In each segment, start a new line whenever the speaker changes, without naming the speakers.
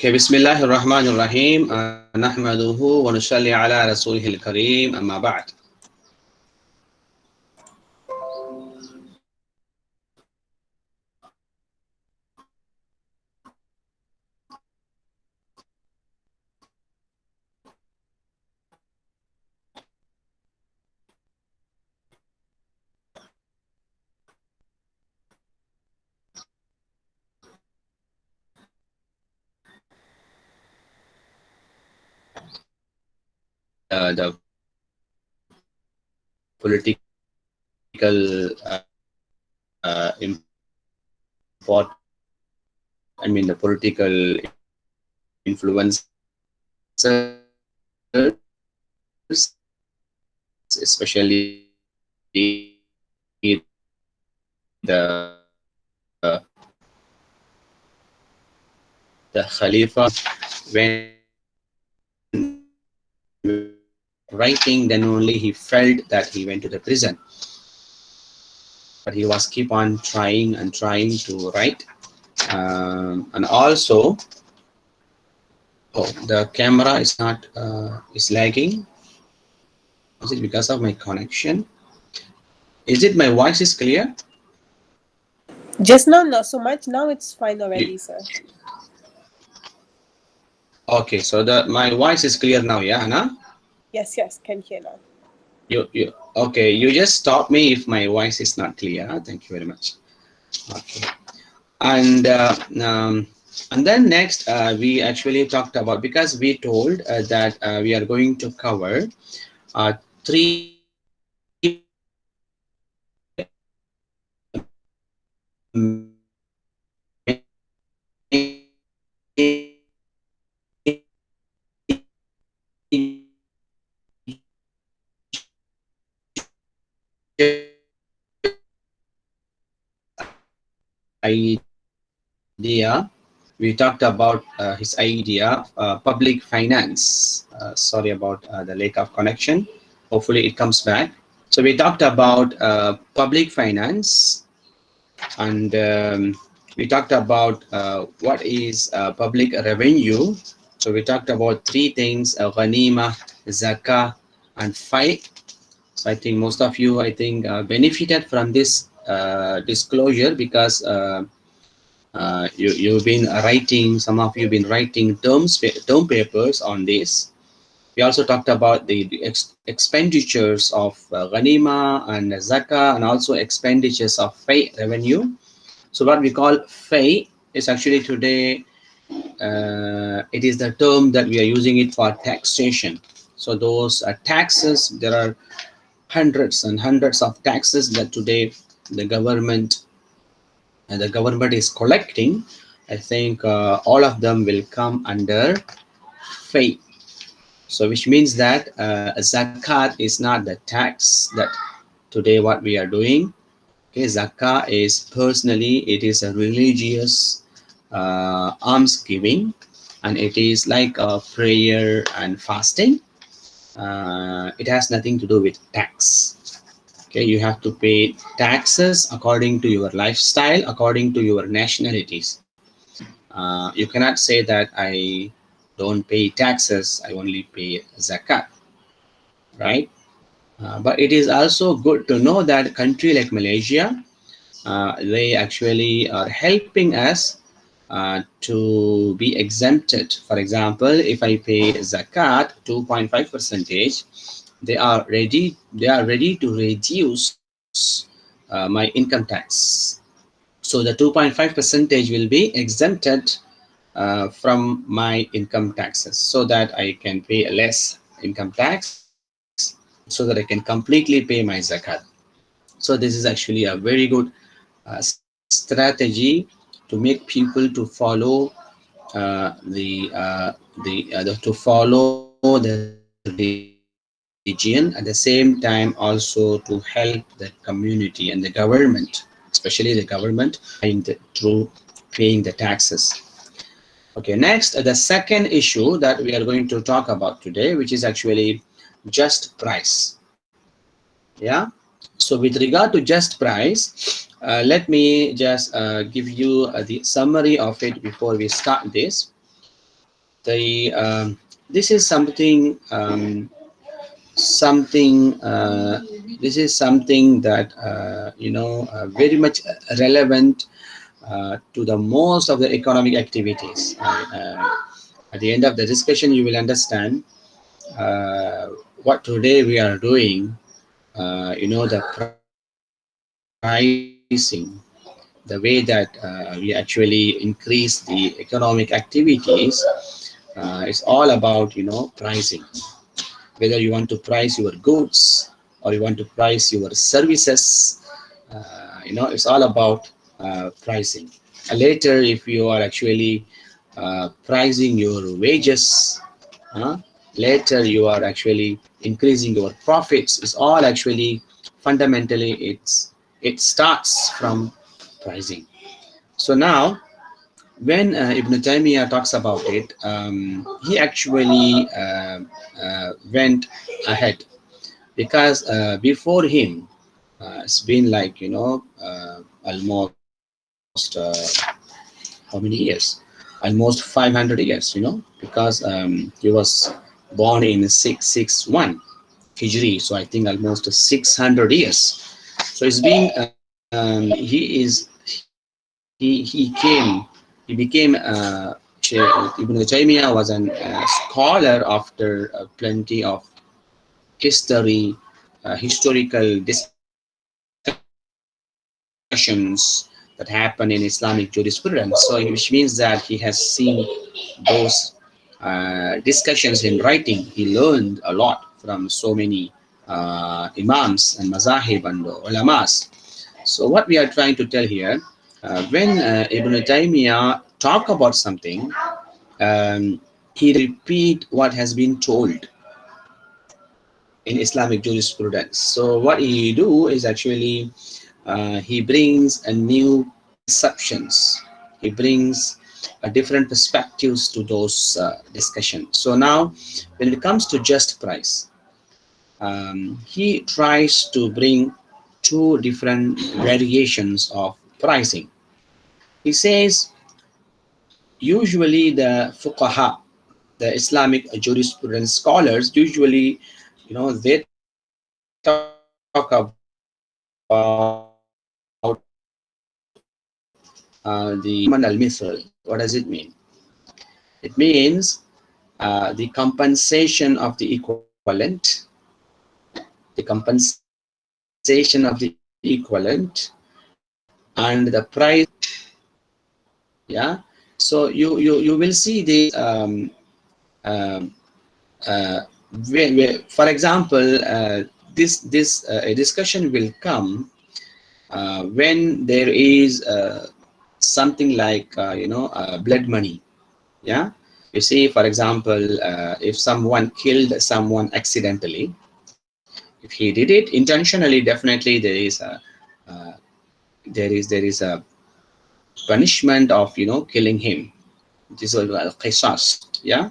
Okay, Bismillahir Rahmanir Rahim. Nahmaduhu wa nusalli ala rasulihil kareem. Amma ba'd. The political import, the political influencers, especially the Khalifa, when writing, then only he felt that he went to the prison. But he was keep on trying and trying to write. And also, the camera is not is lagging. Is it because of my connection? Is it my voice is clear?
Just now, not so much. Now it's fine already, sir.
Okay, so my voice is clear now, yeah, Anna?
Yes, can hear now.
Okay, you just stop me if my voice is not clear. Thank you very much. Okay, and then next we actually talked about, because we told that we are going to cover three idea. We talked about his idea, public finance. Sorry about the lack of connection. Hopefully it comes back. So we talked about public finance, and we talked about what is public revenue. So we talked about three things: ghanima, zakah, and FIET. So I think most of you, benefited from this disclosure, because you've been writing, some of you have been writing term papers on this. We also talked about the expenditures of ghanima and zakah, and also expenditures of fay revenue. So what we call fay is actually today, it is the term that we are using it for taxation. So those taxes, there are hundreds and hundreds of taxes that today the government is collecting. I think all of them will come under fay. So which means that zakat is not the tax that today what we are doing. Okay, zakah is personally, it is a religious alms giving, and it is like a prayer and fasting. It has nothing to do with tax. Okay, you have to pay taxes according to your lifestyle, according to your nationalities. You cannot say that I don't pay taxes, I only pay zakat, right? But it is also good to know that a country like Malaysia, they actually are helping us to be exempted. For example, if I pay zakat 2.5 percentage, they are ready to reduce my income tax. So the 2.5 percentage will be exempted from my income taxes, so that I can pay less income tax, so that I can completely pay my zakat. So this is actually a very good strategy to make people to follow to follow the religion, at the same time also to help the community and the government, especially the government, through paying the taxes. Okay, next, the second issue that we are going to talk about today, which is actually just price. Yeah. So with regard to just price, let me just give you the summary of it before we start this. the this is something something this is something that very much relevant to the most of the economic activities. At the end of the discussion, you will understand what today we are doing. The pricing, the way that we actually increase the economic activities. It's all about pricing. Whether you want to price your goods or you want to price your services, it's all about pricing. Later, if you are actually pricing your wages, uh, later you are actually increasing your profits. It's all actually fundamentally it starts from pricing. So now when Ibn Taymiyyah talks about it, he actually went ahead, because before him, it's been like almost how many years? Almost 500 years. Because he was born in 661 Hijri, so I think almost 600 years. So it's been he became Ibn Taymiyyah was an scholar after plenty of history, historical discussions that happen in Islamic jurisprudence. So, which means that he has seen those discussions in writing. He learned a lot from so many imams and mazahib and ulamas. So, what we are trying to tell here, when Ibn Taymiyyah talk about something, he repeat what has been told in Islamic jurisprudence. So what he do is actually he brings a new perceptions. He brings a different perspectives to those discussions. So now, when it comes to just price, he tries to bring two different variations of pricing. He says usually the fuqaha, the Islamic jurisprudence scholars, usually they talk about the al-mithl. What does it mean? It means the compensation of the equivalent, and the price. Yeah. So you will see this. Um, uh, for example, this discussion will come when there is something like blood money. Yeah. You see, for example, if someone killed someone accidentally, if he did it intentionally, definitely uh, there is a punishment of killing him. This is al-qisas. Yeah.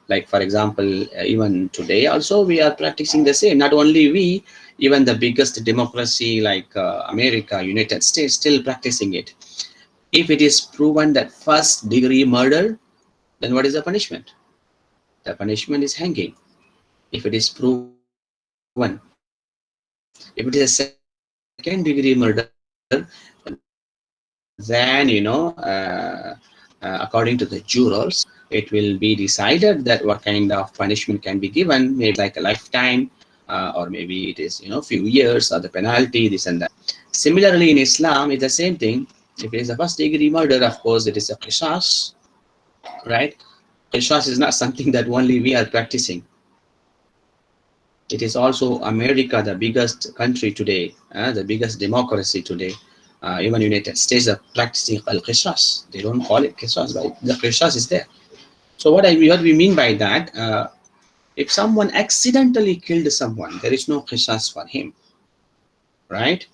Like for example, even today also we are practicing the same. Not only we, even the biggest democracy like America, United States, still practicing it. If it is proven that first degree murder, then what is the punishment? The punishment is hanging. If it is proven, if it is a second degree murder, then according to the jurors, it will be decided that what kind of punishment can be given, maybe like a lifetime, or maybe it is few years, or the penalty, this and that. Similarly, in Islam, it's the same thing. If it is a first degree murder, of course, it is a qisas, right? Qisas is not something that only we are practicing. It is also America, the biggest country today, the biggest democracy today. Even United States are practicing al-qisas. They don't call it qisas, but the qisas is there. So what we mean by that, if someone accidentally killed someone, there is no qisas for him, right?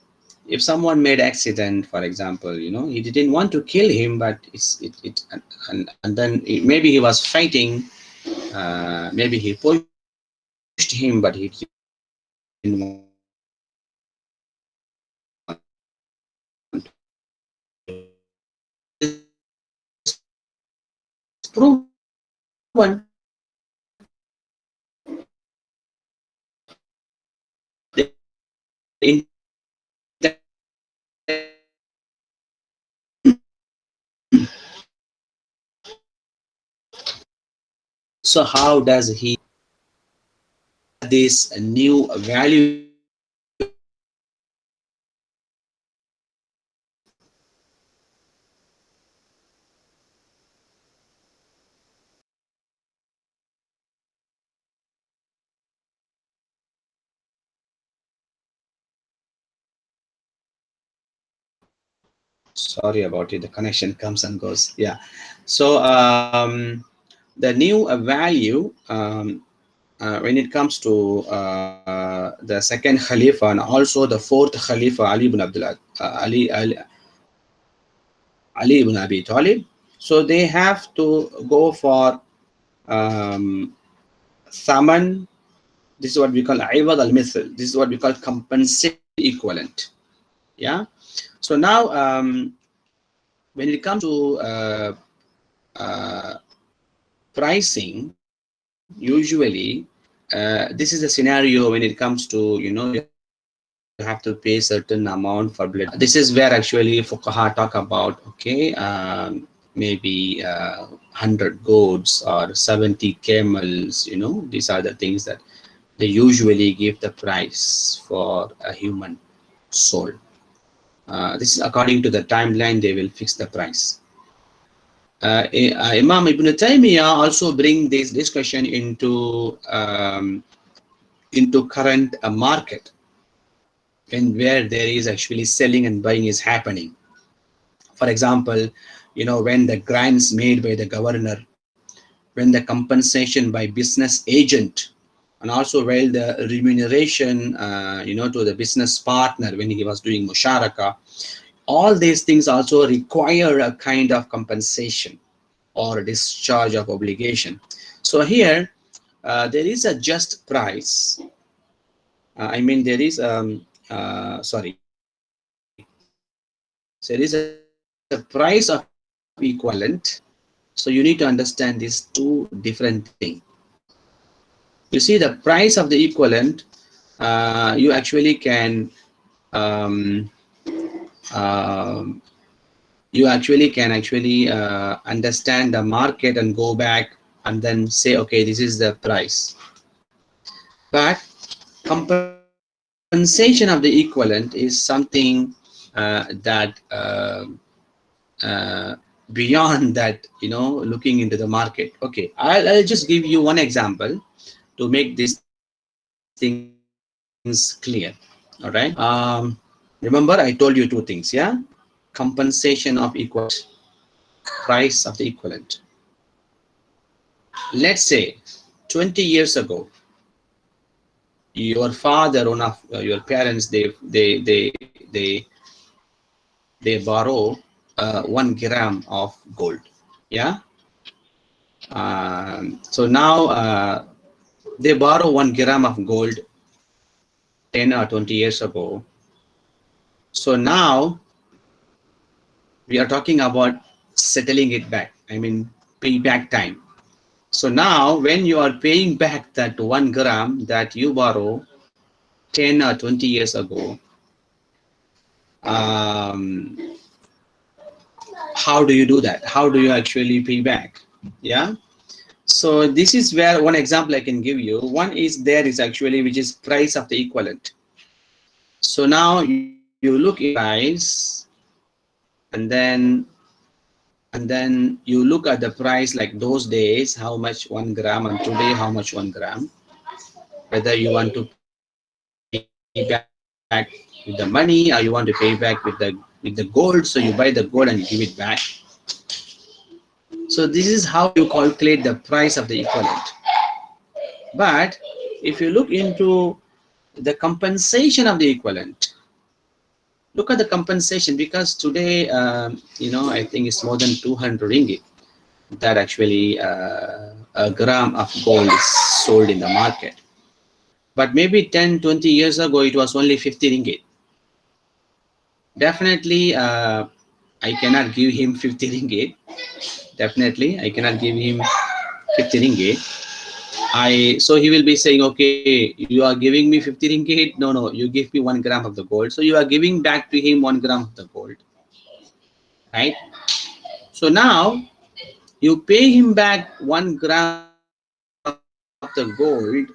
If someone made accident, for example, he didn't want to kill him, but and then maybe he was fighting, maybe he pushed him, but he didn't want to kill him. Then what is the qisas? If it is proven that he was So how does he this new value sorry about it, the connection comes and goes. Yeah, so the new value when it comes to the second Khalifa and also the fourth Khalifa Ali ibn Abdullah Ali ibn Abi Talib, so they have to go for Thaman. This is what we call Iwad al-Mithl. This is what we call compensation equivalent. Yeah. So now when it comes to pricing, usually this is the scenario when it comes to, you know, you have to pay certain amount for blood. This is where actually fuqaha talk about, okay, maybe 100 goats or 70 camels, you know, these are the things that they usually give the price for a human soul. This is according to the timeline they will fix the price. Imam Ibn Taymiyyah also bring this discussion into current market, and where there is actually selling and buying is happening. For example, you know, when the grants made by the governor, when the compensation by business agent, and also while the remuneration, you know, to the business partner when he was doing musharaka, all these things also require a kind of compensation or discharge of obligation. So here there is a just price. I mean, there is sorry, so there is a price of equivalent. So you need to understand these two different things. You see, the price of the equivalent, you actually can um, um, you actually can understand the market and go back and then say, okay, this is the price. But compensation of the equivalent is something that beyond that, you know, looking into the market. Okay, I'll just give you one example to make these things clear. All right. Remember, I told you two things. Yeah, compensation of equivalent, price of the equivalent. Let's say 20 years ago, your father, one of your parents, they borrow 1 gram of gold. Yeah. So now they borrow 1 gram of gold 10 or 20 years ago. So now we are talking about settling it back. I mean, payback time. So now when you are paying back that 1 gram that you borrow 10 or 20 years ago, um, how do you do that? How do you actually pay back? Yeah. So this is where one example I can give you. One is there is actually, which is price of the equivalent. So now you look in price, and then you look at the price like those days, how much 1 gram, and today how much 1 gram. Whether you want to pay back with the money or you want to pay back with the gold, so you buy the gold and you give it back. So this is how you calculate the price of the equivalent. But if you look into the compensation of the equivalent, look at the compensation, because today, you know, I think it's more than 200 ringgit that actually a gram of gold is sold in the market. But maybe 10-20 years ago, it was only 50 ringgit. Definitely, I cannot give him 50 ringgit. Definitely, I cannot give him 50 ringgit. So he will be saying, okay, you are giving me 50 ringgit. No, no, you give me 1 gram of the gold. So you are giving back to him 1 gram of the gold, right? So now you pay him back 1 gram of the gold.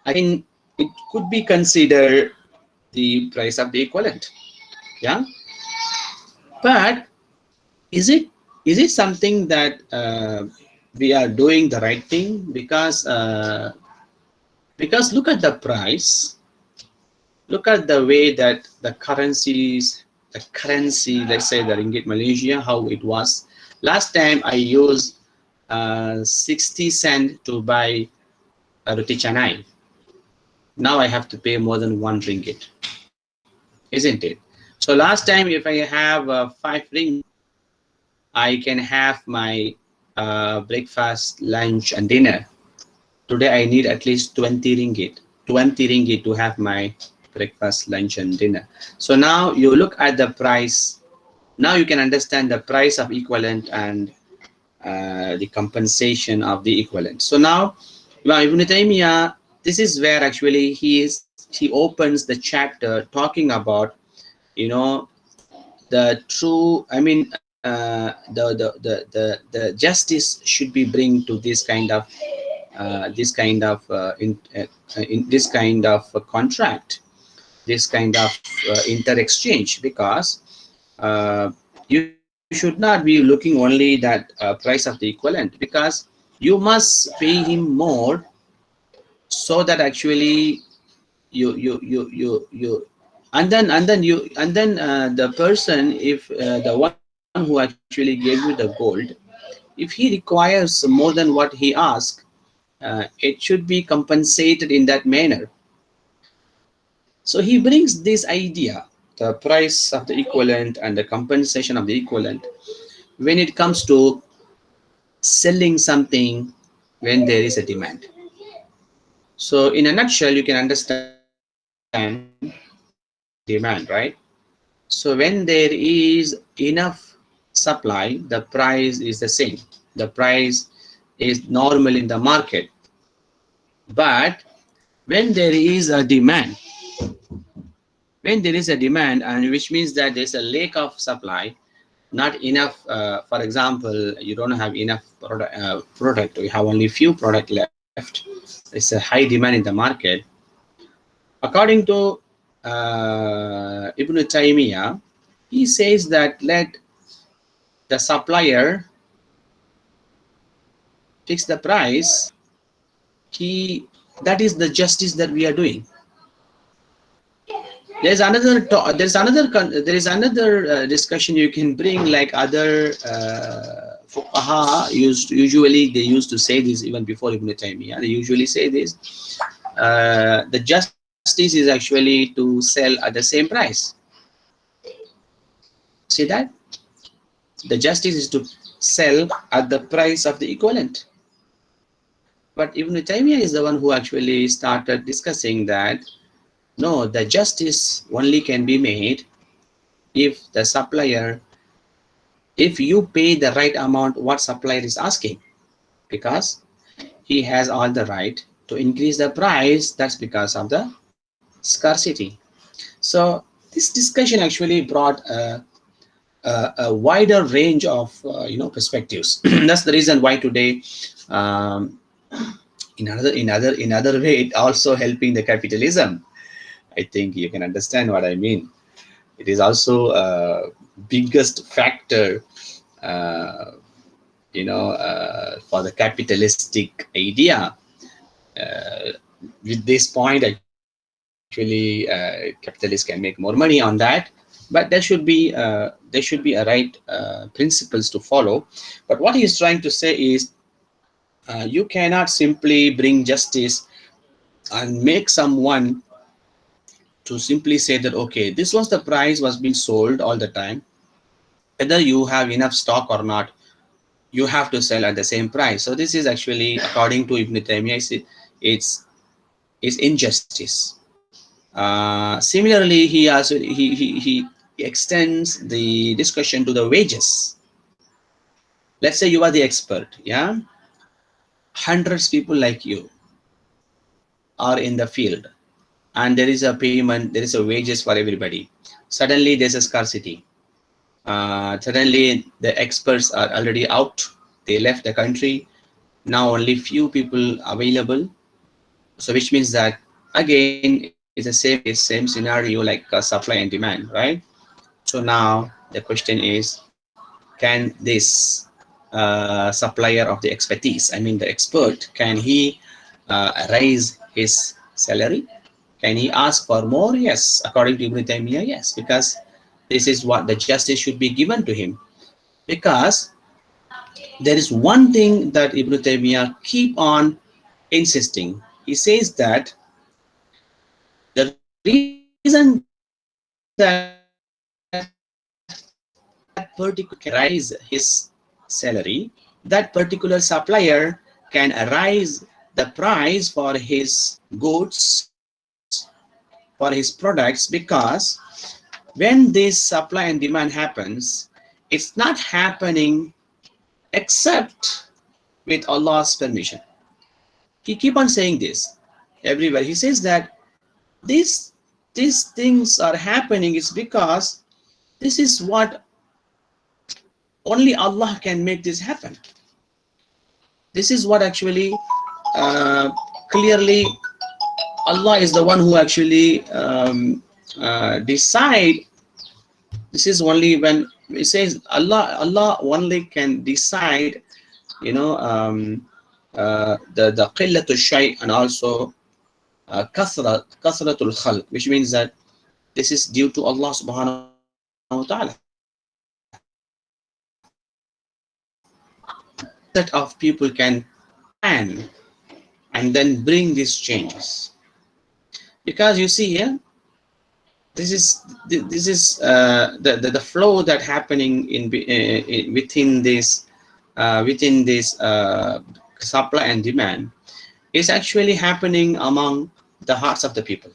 Again, it could be considered the price of the equivalent. Yeah. But is it something that we are doing the right thing? Because look at the price, look at the way that the currency, let's say the ringgit Malaysia, how it was last time. I used 60 cent to buy a roti canai. Now I have to pay more than 1 ringgit, isn't it? So last time, if I have 5 ringgit, I can have my breakfast, lunch, and dinner. Today I need at least 20 ringgit. 20 ringgit to have my breakfast, lunch, and dinner. So now you look at the price. Now you can understand the price of equivalent and the compensation of the equivalent. So now, Ibn Taymiyyah, this is where actually he opens the chapter talking about, you know, the true. I mean, the justice should be bring to this kind of in this kind of contract, this kind of inter exchange, because you should not be looking only that price of the equivalent, because you must pay him more, so that actually you and then the person, if the one who actually gave you the gold, if he requires more than what he asked, it should be compensated in that manner. So he brings this idea, the price of the equivalent and the compensation of the equivalent, when it comes to selling something when there is a demand. So in a nutshell, you can understand demand, right? So when there is enough supply, the price is the same. The price is normal in the market. But when there is a demand, and which means that there's a lack of supply, not enough, for example, you don't have enough product, you have only few product left, it's a high demand in the market. According to Ibn Taymiyyah, he says that let the supplier fix the price. He That is the justice that we are doing. There is another discussion you can bring, like other fuqaha usually they used to say this even before Ibn Taymiyyah. They usually say this: the justice is actually to sell at the same price. See that? The justice is to sell at the price of the equivalent. But Ibn Taymiyyah is the one who actually started discussing that no, the justice only can be made if the supplier, if you pay the right amount what supplier is asking, because he has all the right to increase the price. That's because of the scarcity. So this discussion actually brought a wider range of perspectives. That's the reason why today, in other way, it also helping the capitalism. I think you can understand what I mean. It is also a biggest factor, for the capitalistic idea. With this point, actually, capitalists can make more money on that. But there should be a right principles to follow. But what he is trying to say is, you cannot simply bring justice and make someone to simply say that okay, this was the price was being sold all the time, whether you have enough stock or not, you have to sell at the same price. So this is actually, according to Ibn Taymiyyah, it's injustice. Similarly, he also he extends the discussion to the wages. Let's say you are the expert, yeah, hundreds people like you are in the field, and there is a payment, there is a wages for everybody. Suddenly there's a scarcity. Suddenly the experts are already out, they left the country. Now only few people available. So which means that again it's the same case, same scenario like supply and demand, right? So now the question is, can this supplier of the expertise, I mean the expert, can he raise his salary? Can he ask for more? Yes, according to Ibn Taymiyyah, yes, because this is what the justice should be given to him. Because there is one thing that Ibn Taymiyyah keep on insisting. He says that the reason that that particular supplier can rise his salary, that particular supplier can rise the price for his goods, for his products, because when this supply and demand happens, it's not happening except with Allah's permission. He keep on saying this everywhere. He says that these these things are happening is because this is what only Allah can make this happen. This is what actually clearly Allah is the one who actually decide. This is only when it says Allah only can decide, you know, the qillatul shay and also kathratul khalq, which means that this is due to Allah subhanahu wa ta'ala. Set of people can plan and then bring these changes, because you see here, this is the flow that happening in within this supply and demand is actually happening among the hearts of the people.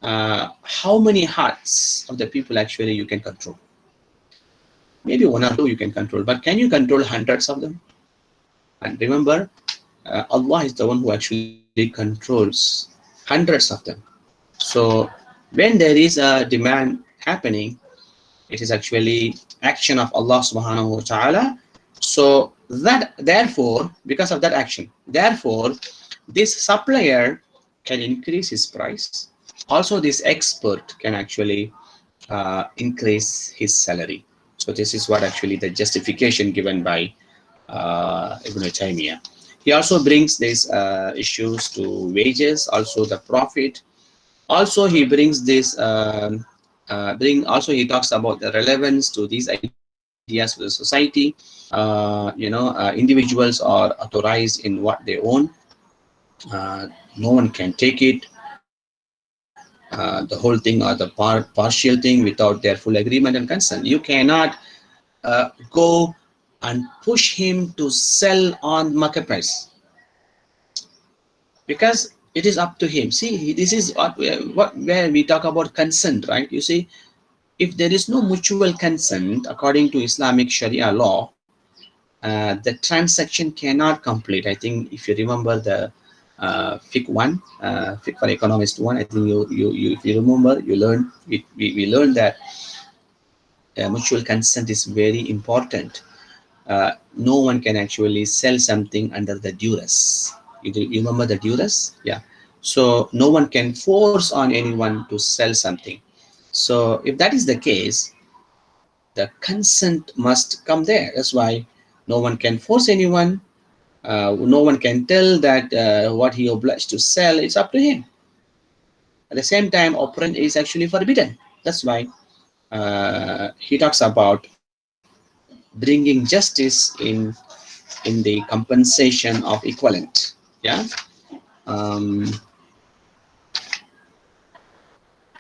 How many hearts of the people actually you can control? Maybe one or two you can control, but can you control hundreds of them? And remember, Allah is the one who actually controls hundreds of them. So when there is a demand happening, it is actually action of Allah subhanahu wa ta'ala. So that, therefore, because of that action, therefore this supplier can increase his price. Also this expert can actually increase his salary. So this is what actually the justification given by Ibn Taymiyyah. He also brings these issues to wages, also the profit. Also he brings this also he talks about the relevance to these ideas for the society. Individuals are authorized in what they own. No one can take it, the whole thing or the partial thing without their full agreement and consent. You cannot go and push him to sell on market price, because it is up to him. See, this is where we talk about consent, right? You see, if there is no mutual consent according to Islamic Sharia law, the transaction cannot complete. I think if you remember the FIC 1, FIC for Economist 1, I think you if you remember, you learned we learned that mutual consent is very important. No one can actually sell something under the duress. You remember the duress? Yeah. So no one can force on anyone to sell something. So if that is the case, the consent must come there. That's why no one can force anyone. No one can tell that what he obliged to sell is up to him. At the same time, operant is actually forbidden. That's why he talks about bringing justice in the compensation of equivalent. Yeah.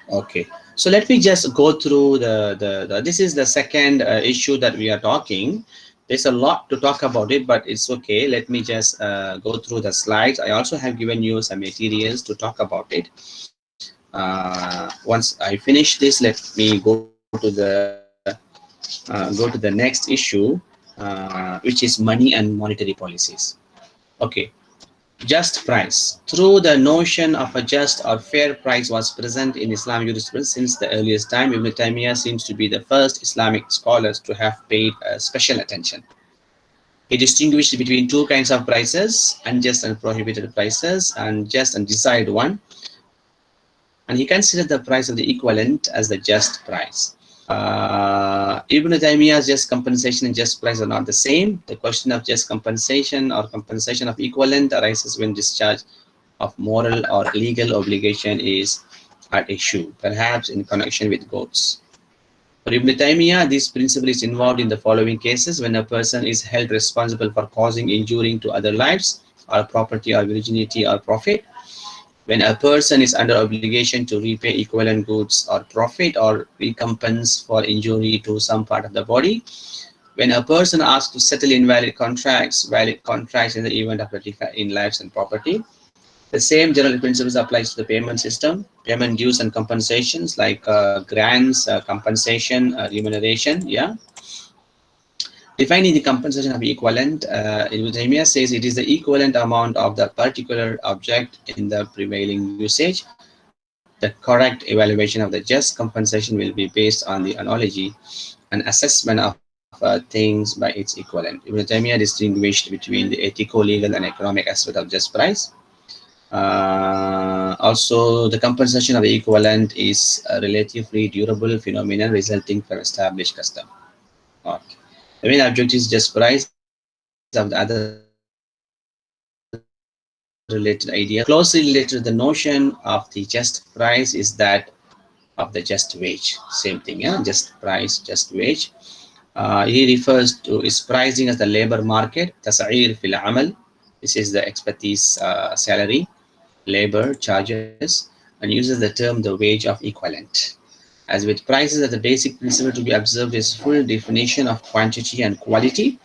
Okay. So let me just go through the this is the second issue that we are talking. There's a lot to talk about it, but it's okay. Let me just go through the slides. I also have given you some materials to talk about it. Once I finish this, let me go to the next issue, which is money and monetary policies. Okay, just price. Through the notion of a just or fair price was present in Islamic jurisprudence since the earliest time. Ibn Taymiyyah seems to be the first Islamic scholars to have paid special attention. He distinguished between two kinds of prices, unjust and prohibited prices, and just and desired one, and he considered the price of the equivalent as the just price. Ibn Taymiyyah's just compensation and just price are not the same. The question of just compensation or compensation of equivalent arises when discharge of moral or legal obligation is at issue, perhaps in connection with goods. For Ibn Taymiyyah, this principle is involved in the following cases: when a person is held responsible for causing injury to other lives, or property, or virginity, or profit; when a person is under obligation to repay equivalent goods or profit or recompense for injury to some part of the body; when a person asks to settle invalid contracts, valid contracts in the event of a defect in lives and property. The same general principles applies to the payment system, payment dues and compensations like grants, compensation, remuneration. Yeah, defining the compensation of equivalent, Ibn Taymiyyah says it is the equivalent amount of the particular object in the prevailing usage. The correct evaluation of the just compensation will be based on the analogy and assessment of things by its equivalent. Ibn Taymiyyah distinguished between the ethical, legal, and economic aspect of just price. Also, the compensation of the equivalent is a relatively durable phenomenon resulting from established custom. Okay. The main object is just price of the other related ideas. Closely related to the notion of the just price is that of the just wage. Same thing, yeah, just price, just wage. He refers to his pricing as the labor market, tas'ir fil amal. This is the expertise salary, labor charges, and uses the term the wage of equivalent. As with prices, the basic principle to be observed is full definition of quantity and quality.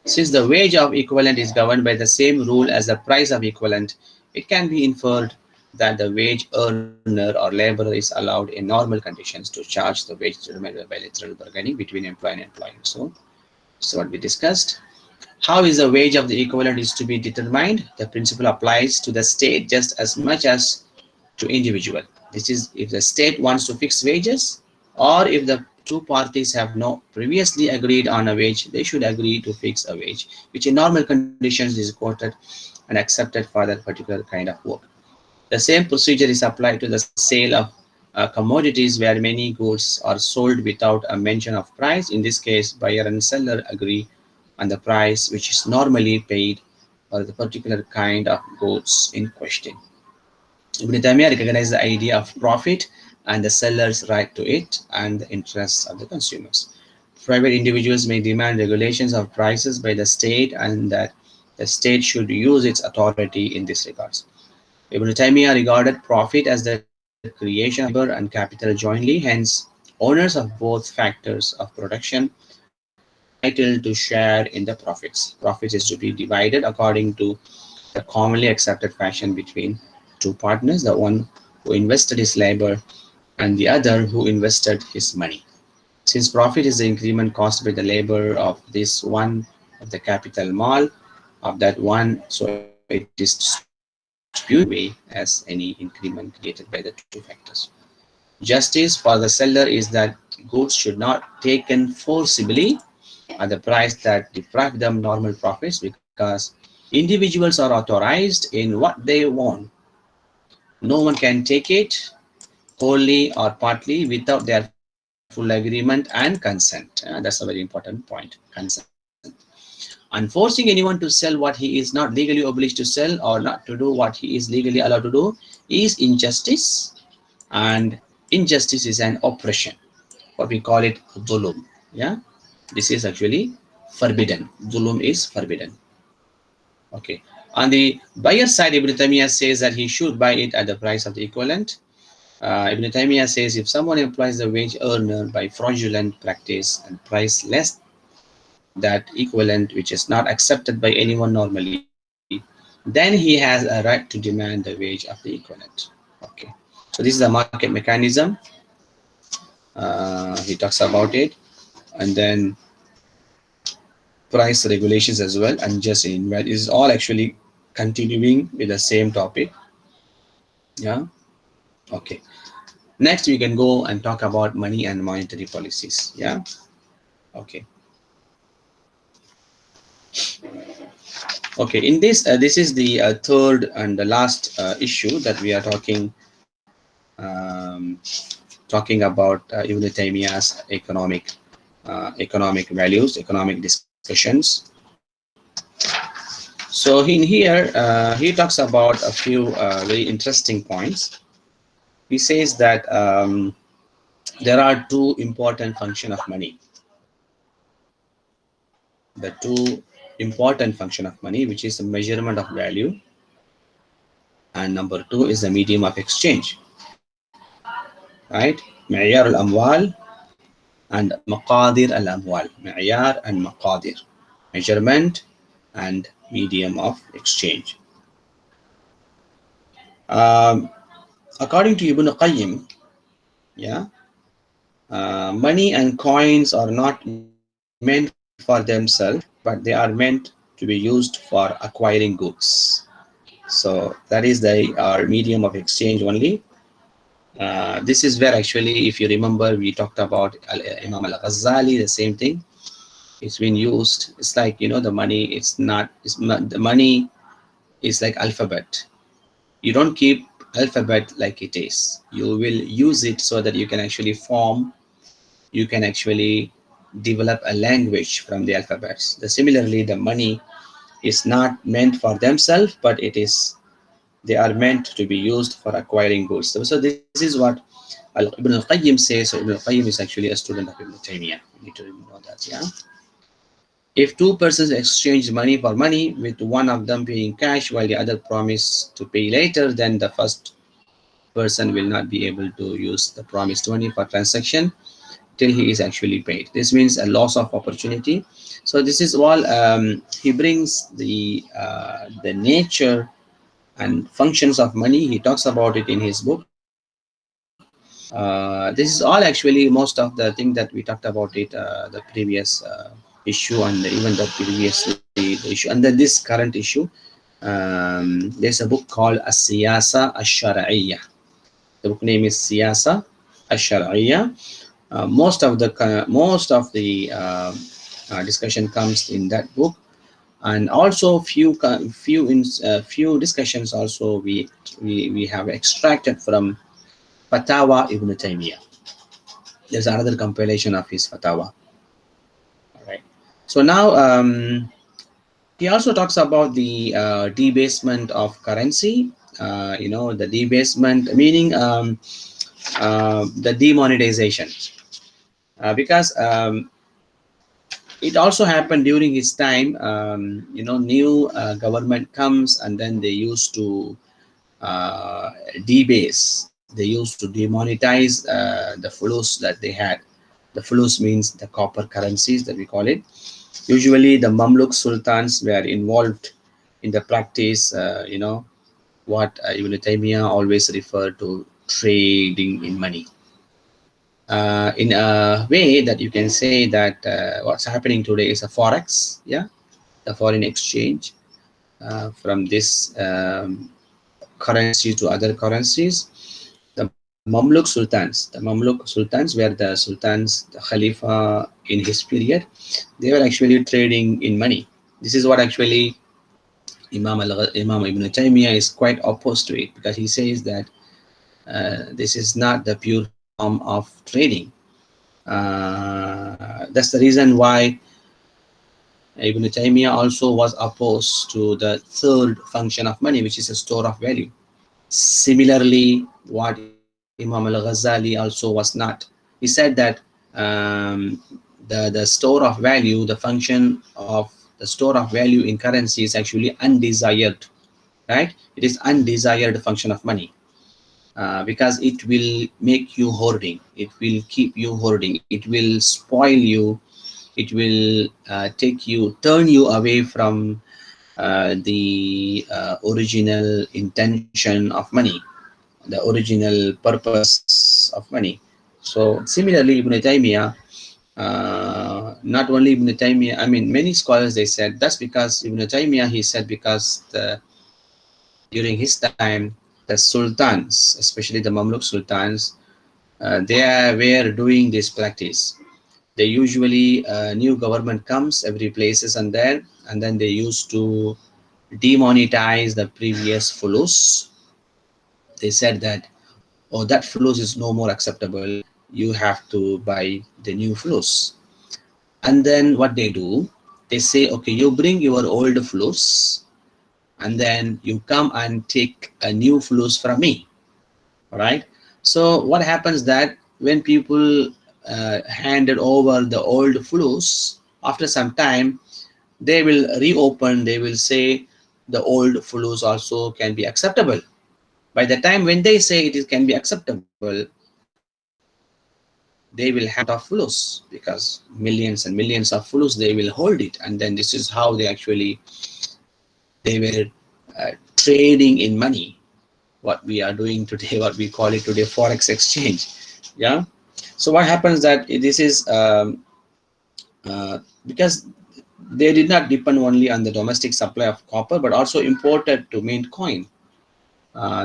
Since the wage of equivalent is governed by the same rule as the price of equivalent, it can be inferred that the wage earner or laborer is allowed in normal conditions to charge the wage determined by bilateral bargaining between employer and employee. So what we discussed. How is the wage of the equivalent is to be determined? The principle applies to the state just as much as to individual. This is if the state wants to fix wages, or if the two parties have not previously agreed on a wage, they should agree to fix a wage, which in normal conditions is quoted and accepted for that particular kind of work. The same procedure is applied to the sale of commodities where many goods are sold without a mention of price. In this case, buyer and seller agree on the price which is normally paid for the particular kind of goods in question. Ibn Taymiyyah recognized the idea of profit and the seller's right to it and the interests of the consumers. Private individuals may demand regulations of prices by the state, and that the state should use its authority in this regard. Ibn Taymiyyah regarded profit as the creation of labor and capital jointly, hence, owners of both factors of production are entitled to share in the profits. Profits is to be divided according to the commonly accepted fashion between two partners, the one who invested his labor and the other who invested his money. Since profit is the increment caused by the labor of this one, of the capital mal of that one, so it is distributed in the same way as any increment created by the two factors. Justice for the seller is that goods should not taken forcibly at the price that deprive them normal profits, because individuals are authorized in what they want. No one can take it wholly or partly without their full agreement and consent. That's a very important point, consent. Enforcing anyone to sell what he is not legally obliged to sell or not to do what he is legally allowed to do is injustice, and injustice is an oppression. What we call it dhulum. Yeah, this is actually forbidden. Dhulum is forbidden. Okay. On the buyer side, Ibn Taymiyyah says that he should buy it at the price of the equivalent. Ibn Taymiyyah says if someone employs the wage earner by fraudulent practice and price less that equivalent, which is not accepted by anyone normally, then he has a right to demand the wage of the equivalent. Okay. So this is a market mechanism. He talks about it, and then price regulations as well, and just invalid is all actually continuing with the same topic. Yeah. Okay. Next, we can go and talk about money and monetary policies. Yeah. Okay. Okay. In this, this is the third and the last issue that we are um, talking about Ibn Taymiyyah's economic values, economic discussions. So in here, he talks about a few very interesting points. He says that there are two important functions of money. The two important function of money, which is the measurement of value, and number two is the medium of exchange. Right? معيار الأموال and مقادير الأموال. معيار and مقادير. Measurement and medium of exchange. According to Ibn Qayyim, yeah, money and coins are not meant for themselves, but they are meant to be used for acquiring goods. So that is our medium of exchange only. This is where actually, if you remember, we talked about Imam al-Ghazali, the same thing. It's been used. It's like, you know, the money, the money is like alphabet. You don't keep alphabet like it is. You will use it so that you can actually you can actually develop a language from the alphabets. Similarly, the money is not meant for themselves, but they are meant to be used for acquiring goods. So this is what Ibn al-Qayyim says. So Ibn al-Qayyim is actually a student of Ibn Taymiyyah. You need to know that, yeah. If two persons exchange money for money, with one of them paying cash while the other promise to pay later, then the first person will not be able to use the promised money for transaction till he is actually paid. This means a loss of opportunity. So this is all he brings the nature and functions of money. He talks about it in his book. This is all actually most of the thing that we talked about it the previous issue, and even the previously the issue under this current issue. There's a book called Siyasah al-Shar'iyyah. The book name is Siyasah al-Shar'iyyah. Most of the discussion comes in that book, and also few discussions also we have extracted from Fatawa Ibn Taymiyyah. There's another compilation of his Fatawa. All right. So now he also talks about the debasement of currency. You know, the debasement meaning the demonetization, because it also happened during his time. You know, new government comes, and then they used to debase. They used to demonetize the fulus that they had. The fulus means the copper currencies that we call it. Usually, the Mamluk sultans were involved in the practice. You know, what Ibn Taymiyyah always referred to trading in money. In a way that you can say that what's happening today is a forex, yeah, the foreign exchange from this currency to other currencies. The Mamluk sultans were the sultans, the Khalifa in his period. They were actually trading in money. This is what actually Imam Ibn Taymiyyah is quite opposed to it, because he says that this is not the pure form of trading. That's the reason why Ibn Taymiyyah also was opposed to the third function of money, which is a store of value. Similarly, what Imam al-Ghazali also was not. He said that the store of value, the function of the store of value in currency is actually undesired, right? It is undesired function of money. Because it will make you hoarding, it will keep you hoarding, it will spoil you, it will turn you away from the original intention of money, the original purpose of money. So similarly, Ibn Taymiyyah, not only Ibn Taymiyyah, I mean many scholars, they said that's because Ibn Taymiyyah, he said because during his time, the sultans, especially the Mamluk sultans, were doing this practice. They usually new government comes every places and then they used to demonetize the previous fulus. They said that, oh, that fulus is no more acceptable. You have to buy the new fulus. And then what they do, they say, okay, you bring your old fulus, and then you come and take a new fulus from me. All right. So what happens that when people handed over the old fulus, after some time, they will reopen, they will say the old fulus also can be acceptable. By the time when they say it can be acceptable, they will have a lot of fulus because millions and millions of fulus they will hold it, and then this is how they actually they were trading in money. What we are doing today, what we call it today, forex exchange. Yeah. So what happens that this is because they did not depend only on the domestic supply of copper, but also imported to mint coin.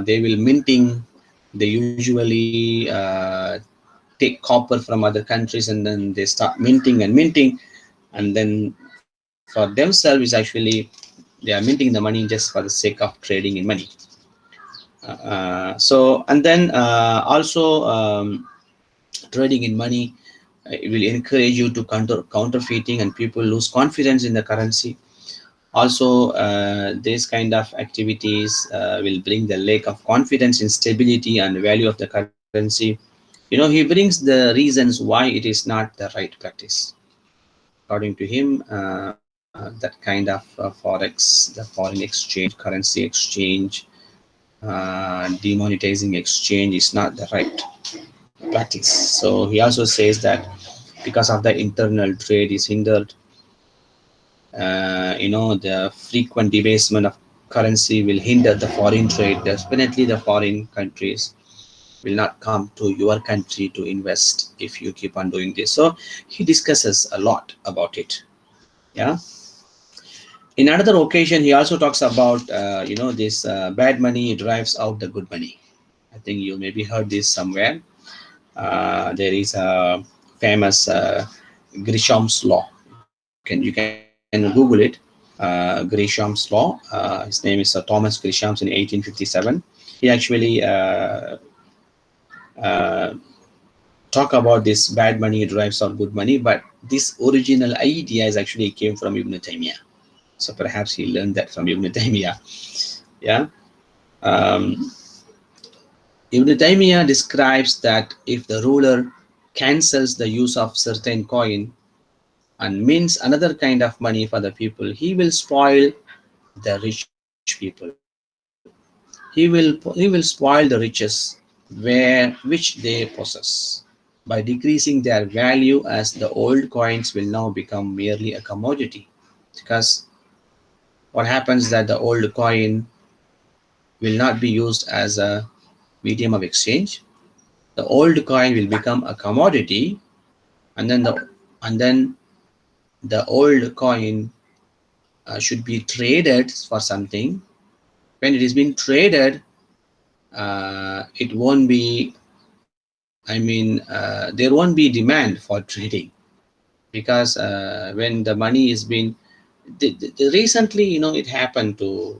They will minting. They usually take copper from other countries and then they start minting and minting, and then for themselves is actually they are minting the money just for the sake of trading in money. So and then also trading in money, it will encourage you to counterfeiting, and people lose confidence in the currency. Also, this kind of activities will bring the lack of confidence in stability and value of the currency. He brings the reasons why it is not the right practice. According to him, that kind of forex, the foreign exchange, currency exchange, demonetizing exchange is not the right practice. So he also says that because of the internal trade is hindered, the frequent debasement of currency will hinder the foreign trade. Definitely, the foreign countries will not come to your country to invest if you keep on doing this. So he discusses a lot about it. Yeah. In another occasion, he also talks about this bad money drives out the good money. I think you maybe heard this somewhere. There is a famous Grisham's law. You can Google it. Grisham's law. His name is Thomas Grisham's in 1857. He actually uh, talk about this bad money drives out good money, but this original idea is actually came from Ibn Taymiyyah. So perhaps he learned that from Ibn Taymiyyah. Yeah. Um, Ibn Taymiyyah describes that if the ruler cancels the use of certain coin and mints another kind of money for the people, he will spoil the rich people. He will spoil the riches which they possess by decreasing their value, as the old coins will now become merely a commodity. Because what happens that the old coin will not be used as a medium of exchange. The old coin will become a commodity, and then the old coin should be traded for something. When it is being traded, it won't be. There won't be demand for trading, because when the money is being recently, it happened to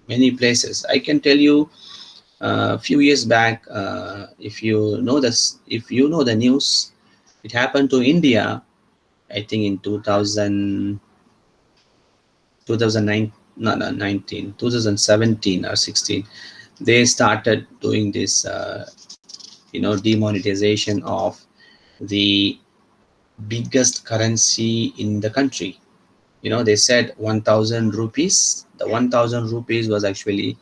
many places. I can tell you a few years back, if you know the news, it happened to India. I think in 2009, not 19, 2017 or 16, they started doing this, demonetization of the biggest currency in the country. They said 1000 rupees. The 1000 rupees was actually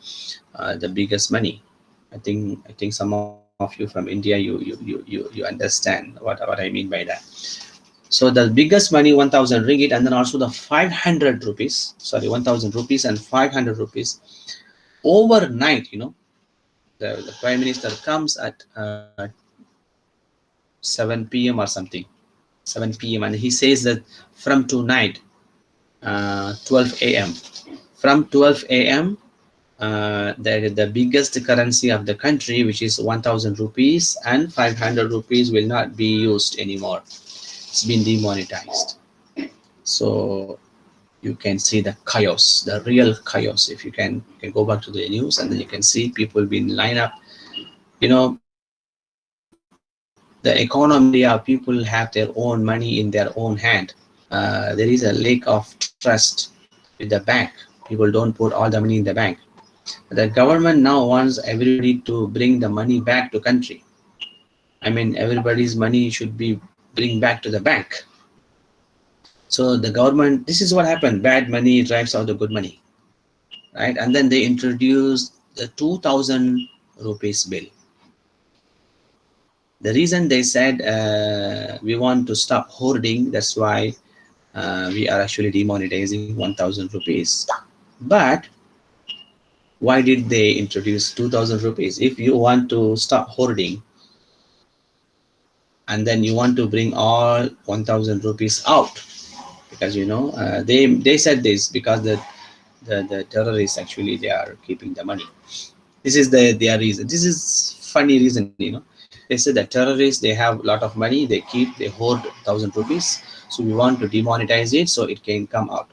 the biggest money. I think some of you from India, you understand what I mean by that. So the biggest money, 1000 ringgit, and then also the 500 rupees, sorry, 1000 rupees and 500 rupees overnight. The prime minister comes at 7 p.m. or something, 7 p.m., and he says that from tonight, 12 a.m., from 12 a.m., the biggest currency of the country, which is 1000 rupees, and 500 rupees will not be used anymore. It's been demonetized. So you can see the chaos, the real chaos. If you can go back to the news, and then you can see people being lined up. You know, the economy in India, people have their own money in their own hand. There is a lack of trust with the bank. People don't put all the money in the bank. The government now wants everybody to bring the money back to country. I mean, everybody's money should be bring back to the bank. So the government, this is what happened. Bad money drives out the good money, right? And then they introduced the 2000 rupees bill. The reason they said we want to stop hoarding, that's why we are actually demonetizing 1000 rupees. But why did they introduce 2000 rupees? If you want to stop hoarding and then you want to bring all 1000 rupees out, because they said this because the terrorists actually they are keeping the money. This is their reason. This is funny reason, they said that terrorists, they have a lot of money, they hoard 1000 rupees, so we want to demonetize it so it can come out,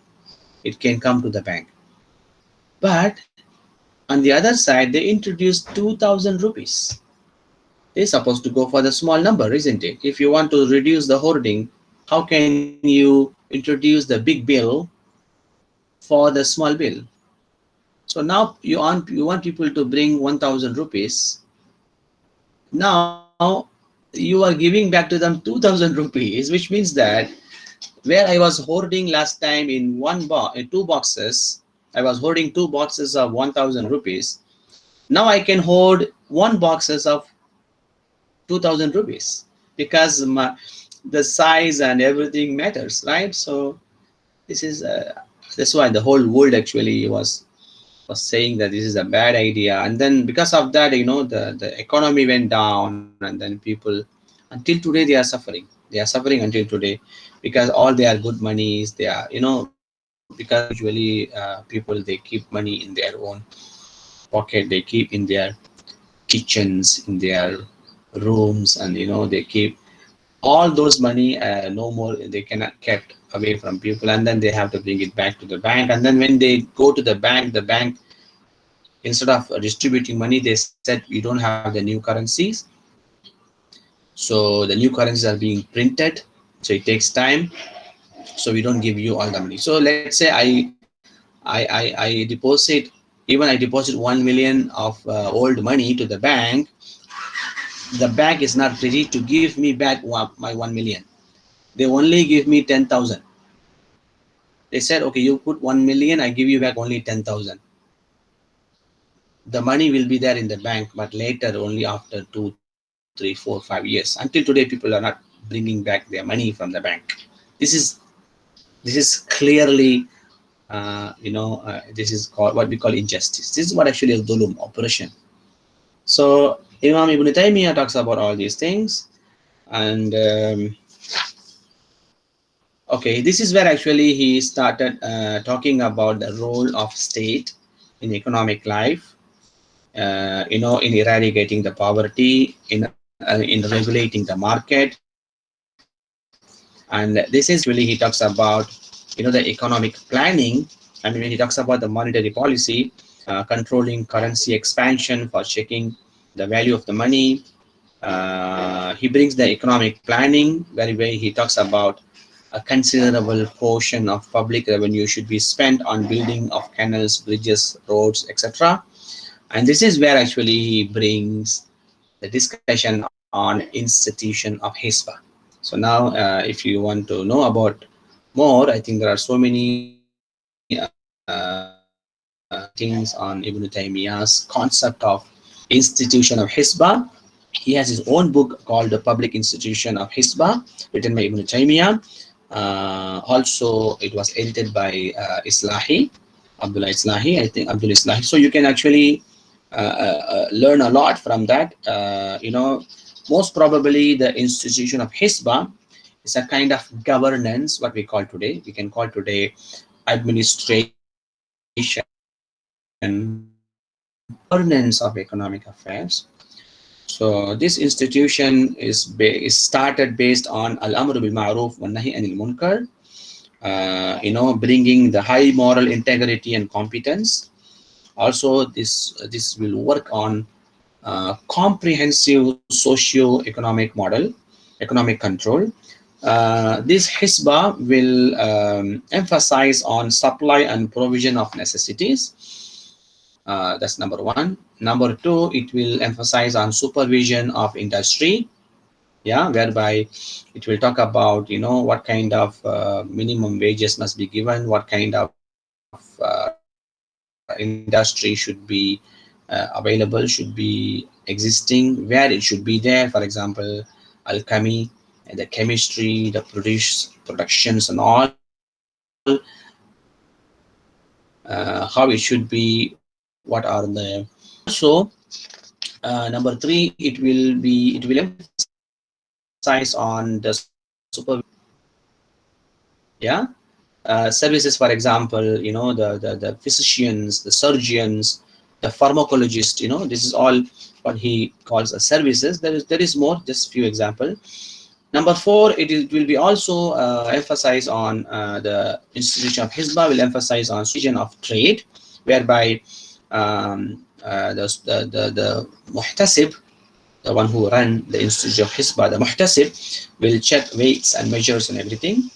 it can come to the bank. But on the other side, they introduced 2000 rupees. They're supposed to go for the small number, isn't it? If you want to reduce the hoarding, how can you introduce the big bill for the small bill? So now you want people to bring 1000 rupees. Now you are giving back to them 2000 rupees, which means that where I was hoarding last time in in two boxes, I was hoarding two boxes of 1000 rupees. Now I can hoard one boxes of 2000 rupees because the size and everything matters, right? So this is that's why the whole world actually was saying that this is a bad idea. And then because of that, the economy went down, and then people until today they are suffering. They are suffering until today because all their good monies, they are, because usually people, they keep money in their own pocket, they keep in their kitchens, in their rooms, and they keep all those money, no more, they cannot kept away from people, and then they have to bring it back to the bank. And then when they go to the bank, instead of distributing money, they said we don't have the new currencies, so the new currencies are being printed, so it takes time, so we don't give you all the money. So let's say I deposit, even I deposit 1 million of old money to the bank. The bank is not ready to give me back my 1 million. They only give me 10,000. They said, okay, you put 1 million, I give you back only 10,000. The money will be there in the bank, but later, only after 2, 3, 4, 5 years. Until today, people are not bringing back their money from the bank. This is clearly, this is called what we call injustice. This is what actually is dhulum, oppression. So Imam Ibn Taymiyyah talks about all these things, and okay, this is where actually he started talking about the role of state in economic life, in eradicating the poverty, in regulating the market. And this is where actually he talks about, the economic planning. I mean, when he talks about the monetary policy, controlling currency expansion for checking the value of the money. He brings the economic planning where he talks about a considerable portion of public revenue should be spent on building of canals, bridges, roads, etc. And this is where actually he brings the discussion on institution of Hisbah. So now, if you want to know about more, I think there are so many writings on Ibn Taymiyyah's concept of institution of Hisbah. He has his own book called The Public Institution of Hisbah, written by Ibn Taymiyyah. Also, it was edited by Islahi, Abdullah Islahi, I think Abdul Islahi. So you can actually learn a lot from that. Most probably the institution of Hisbah is a kind of governance, what we call today. We can call today administration, or we can call today governance of economic affairs. So this institution is started based on al-amr bil ma'ruf wa nahi anil munkar, bringing the high moral integrity and competence. Also, this will work on comprehensive socio-economic model, economic control. This HISBA will emphasize on supply and provision of necessities. That's number one. Number two, it will emphasize on supervision of industry, yeah, whereby it will talk about what kind of minimum wages must be given, what kind of industry should be available, should be existing, where it should be there. For example, alchemy, the chemistry, the productions and all, how it should be, what are the also number three, it will emphasize on the supervision, yeah, services, for example, the physicians, the surgeons, the pharmacologist, this is all what he calls as services. There is more, just few example. Number four, it will be also emphasize on the institution of Hizbah will emphasize on supervision of trade, whereby the muhtasib, the one who run the institution of Hizbah, the muhtasib, will check weights and measures and everything.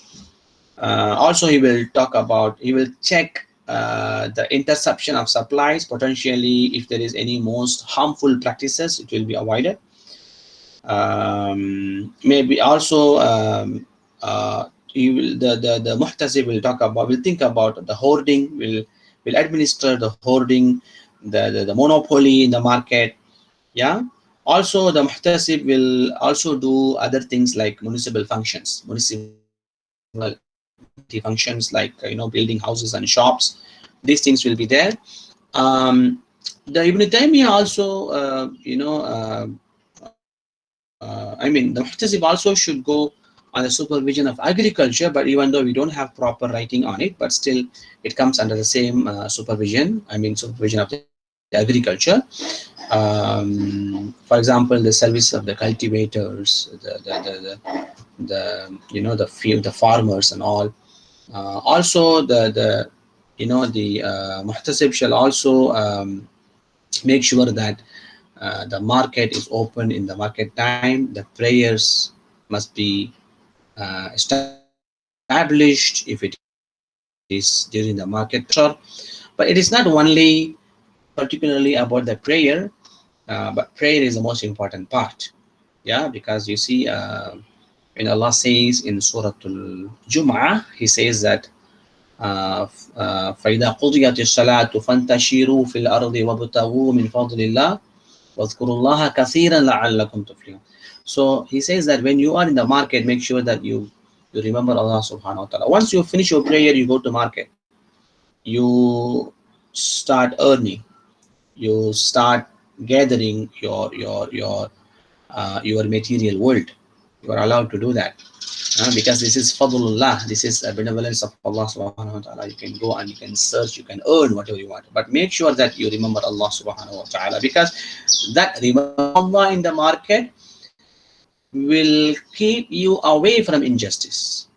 Also, he will check the interception of supplies. Potentially, if there is any most harmful practices, it will be avoided. Maybe also he will the muhtasib will think about the hoarding, will administer the hoarding, the monopoly in the market. Yeah. Also, the muhtasib will also do other things like municipal functions, municipal utility functions, like building houses and shops. These things will be there. The Ibn Taymiyyah also, I mean, the muhtasib also should go on the supervision of agriculture, but even though we don't have proper writing on it, but still it comes under the same supervision. I mean, supervision of the agriculture. For example, the service of the cultivators, the field, the farmers and all. Also, the muhtasib shall also make sure that the market is open in the market time. The prayers must be established if it is during the market time. But it is not only particularly about the prayer, but prayer is the most important part. Yeah, because you see, when Allah says in Surah Al-Jum'ah, He says that فَإِذَا قُضِيَتِ الصَّلَاةُ فَانْتَشِرُوا فِي الْأَرْضِ وَابْتَغُوا مِنْ فَضْلِ اللَّهِ وَاذْكُرُوا اللَّهَ كَثِيرًا لَعَلَّكُمْ تُفْلِحُونَ. So He says that when you are in the market, make sure that you remember Allah subhanahu wa ta'ala. Once you finish your prayer, you go to market, you start earning, you start gathering your material world. You are allowed to do that, because this is fadlullah, this is a benevolence of Allah subhanahu wa ta'ala. You can go and you can search, you can earn whatever you want, but make sure that you remember Allah subhanahu wa ta'ala, because that remembering Allah in the market will keep you away from injustice.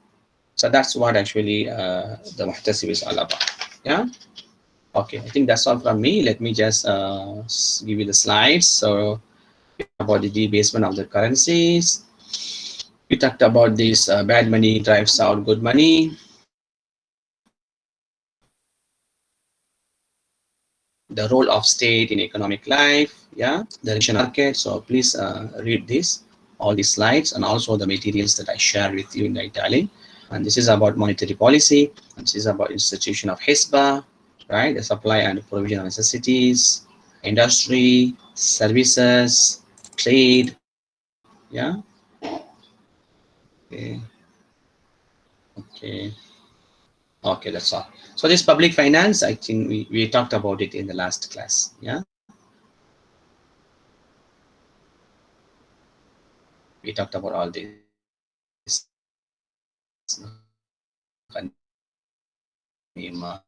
So that's what actually the muhtasib is all about. Yeah. Okay, I think that's all from me. Let me just give you the slides. So we talked about the debasement of the currencies. We talked about this bad money drives out good money. The role of state in economic life. Yeah, the regulation market. So please read this, all these slides, and also the materials that I shared with you in the Italian. And this is about monetary policy. And this is about institution of HISBA, right? The supply and provision of necessities, industry, services, trade. Yeah. Okay. Okay. Okay, that's all. So this public finance, I think we talked about it in the last class. Yeah. We talked about all this. Ghanima,